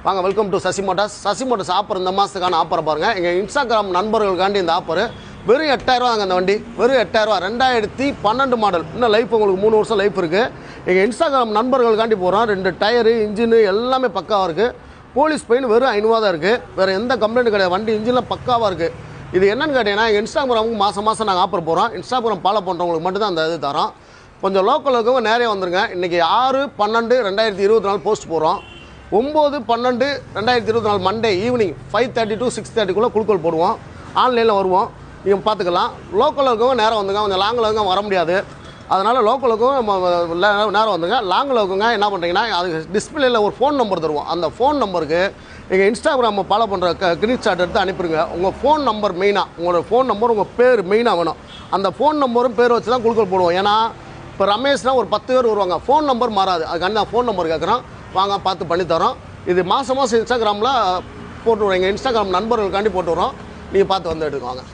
வாங்க welcome to Sasi Motors offer இந்த மாதத்துக்கான ஆஃபரை பாருங்கள். எங்கள் இன்ஸ்டாகிராம் நண்பர்களுக்காண்டி இந்த ஆஃபர் வெறும் 8000 தாங்க. அந்த வண்டி வெறும் 8000 2012 மாடல். இன்னும் லைஃப் உங்களுக்கு 3 வருஷம் லைஃப் இருக்குது. எங்கள் இன்ஸ்டாகிராம் நண்பர்களுக்காண்டி போகிறோம். 2 டயரு இன்ஜினு எல்லாமே பக்காவாக இருக்குது. போலீஸ் பெயின் வெறும் 500 தான் இருக்குது. வேறு எந்த கம்ப்ளைண்ட்டும் கிடையாது. வண்டி இன்ஜினில் பக்காவாக இருக்குது. இது என்னென்னு கேட்டிங்கன்னா எங்கள் இன்ஸ்டாகிராமுக்கு மாதம் நாங்கள் ஆஃபர் போகிறோம். இன்ஸ்டாகிராம் ஃபாலோ பண்ணுறவங்களுக்கு மட்டும்தான் அந்த இது தரோம். கொஞ்சம் லோக்கல் இருக்கவங்க நிறைய வந்துருங்க. இன்றைக்கி 6/12/2024 போஸ்ட் போகிறோம். 9/12/2024 மண்டே ஈவினிங் 5:30 to 6:30 குழுக்கள் போடுவோம். ஆன்லைனில் வருவோம், நீங்கள் பார்த்துக்கலாம். லோக்கலில் இருக்கவங்க நேரம் வந்துங்க. கொஞ்சம் லாங்கில் இருக்கவங்க வர முடியாது. அதனால் லோக்கல் இருக்கவங்க நேரம் வந்துங்க. லாங்கில் இருக்கவங்க என்ன பண்ணுறீங்கன்னா அதுக்கு டிஸ்பிளேயில் ஒரு ஃபோன் நம்பர் தருவோம். அந்த ஃபோன் நம்பருக்கு எங்கள் இன்ஸ்டாகிராமை ஃபாலோ பண்ணுற ஸ்க்ரீன்ஷாட் எடுத்து அனுப்பிடுங்க. உங்கள் ஃபோன் நம்பர் மெயினாக, உங்களோட ஃபோன் நம்பர் உங்கள் பேர் மெயினாக வேணும். அந்த ஃபோன் நம்பரும் பேர் வச்சு தான் குழுக்கள் போடுவோம். ஏன்னா இப்போ ரமேஷ்னால் ஒரு 10 பேர் வருவாங்க, ஃபோன் நம்பர் மாறாது. அதுக்காண்டி நான் ஃபோன் நம்பர் கேட்குறோம். வாங்க பார்த்து பண்ணித்தரோம். இது மாதம் இன்ஸ்டாகிராமில் போட்டு விடுவோம். எங்கள் இன்ஸ்டாகிராம் நண்பர்களுக்காண்டி போட்டு விடுறோம். நீங்கள் பார்த்து வந்து எடுத்துக்கோங்க.